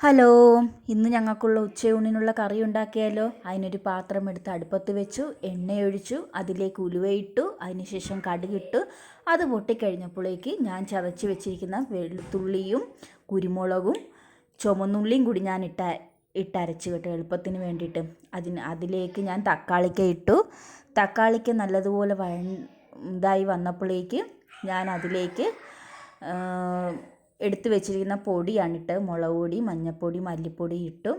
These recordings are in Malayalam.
ഹലോ, ഇന്ന് ഞങ്ങൾക്കുള്ള ഉച്ചയൂണിനുള്ള കറി ഉണ്ടാക്കിയാലോ. അതിനൊരു പാത്രം എടുത്ത് അടുപ്പത്ത് വെച്ചു, എണ്ണയൊഴിച്ചു, അതിലേക്ക് ഉലുവയിട്ടു, അതിനുശേഷം കടുകിട്ടു. അത് പൊട്ടിക്കഴിഞ്ഞപ്പോഴേക്ക് ഞാൻ ചതച്ച് വെച്ചിരിക്കുന്ന വെളുത്തുള്ളിയും കുരുമുളകും ചുമന്നുള്ളിയും കൂടി ഞാൻ ഇട്ടരച്ച് കേട്ടോ, എളുപ്പത്തിന് വേണ്ടിയിട്ട്. അതിലേക്ക് ഞാൻ തക്കാളിക്ക ഇട്ടു. തക്കാളിക്ക് നല്ലതുപോലെ ഇതായി വന്നപ്പോഴേക്ക് ഞാൻ അതിലേക്ക് എടുത്തു വെച്ചിരിക്കുന്ന പൊടിയാണിട്ട്, മുളക് പൊടി, മഞ്ഞൾപ്പൊടി, മല്ലിപ്പൊടി ഇട്ടു.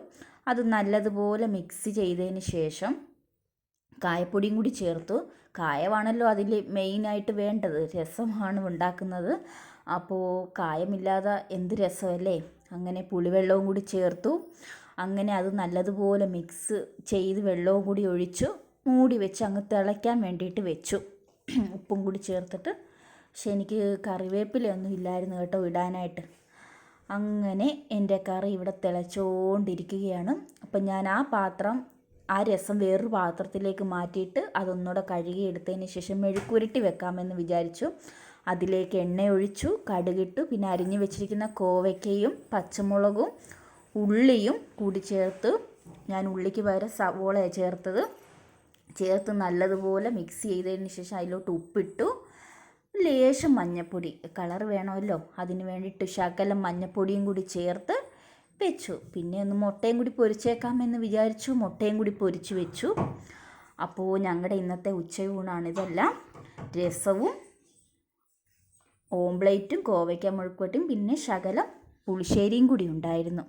അത് നല്ലതുപോലെ മിക്സ് ചെയ്തതിന് ശേഷം കായപ്പൊടിയും കൂടി ചേർത്തു. കായമാണല്ലോ അതിൽ മെയിനായിട്ട് വേണ്ടത്, രസമാണ് ഉണ്ടാക്കുന്നത്. അപ്പോൾ കായമില്ലാതെ എന്ത് രസമല്ലേ. അങ്ങനെ പുളിവെള്ളവും കൂടി ചേർത്തു. അങ്ങനെ അത് നല്ലതുപോലെ മിക്സ് ചെയ്ത് വെള്ളവും കൂടി ഒഴിച്ചു മൂടി വെച്ച് അങ്ങ് തിളയ്ക്കാൻ വേണ്ടിയിട്ട് വെച്ചു. ഉപ്പും കൂടി ചേർത്തിട്ട്. പക്ഷെ എനിക്ക് കറിവേപ്പിലയൊന്നും ഇല്ലായിരുന്നു കേട്ടോ ഇടാനായിട്ട്. അങ്ങനെ എൻ്റെ കറി ഇവിടെ തിളച്ചുകൊണ്ടിരിക്കുകയാണ്. അപ്പം ഞാൻ ആ രസം വേറൊരു പാത്രത്തിലേക്ക് മാറ്റിയിട്ട് അതൊന്നുകൂടെ കഴുകി എടുത്തതിന് ശേഷം മെഴുക്കുരുട്ടി വെക്കാമെന്ന് വിചാരിച്ചു. അതിലേക്ക് എണ്ണ ഒഴിച്ചു, കടുകിട്ടു, പിന്നെ അരിഞ്ഞു വെച്ചിരിക്കുന്ന കോവയ്ക്കയും പച്ചമുളകും ഉള്ളിയും കൂടി ചേർത്ത്. ഞാൻ ഉള്ളിക്ക് പകരം സവോളയാണ് ചേർത്ത് നല്ലതുപോലെ മിക്സ് ചെയ്തതിന് ശേഷം അതിലോട്ട് ഉപ്പിട്ടു. ലേശം മഞ്ഞൾപ്പൊടി, കളർ വേണമല്ലോ, അതിന് വേണ്ടിയിട്ട് ശകലം മഞ്ഞൾപ്പൊടിയും കൂടി ചേർത്ത് വെച്ചു. പിന്നെ ഒന്ന് മുട്ടയും കൂടി പൊരിച്ചേക്കാമെന്ന് വിചാരിച്ചു. മുട്ടയും കൂടി പൊരിച്ച് വെച്ചു. അപ്പോൾ ഞങ്ങളുടെ ഇന്നത്തെ ഉച്ചയൂണാണ് ഇതെല്ലാം. രസവും ഓംപ്ലേറ്റും കോവയ്ക്ക മെഴുക്കുവരട്ടിയും പിന്നെ ശകലം പുളിശ്ശേരിയും കൂടി ഉണ്ടായിരുന്നു.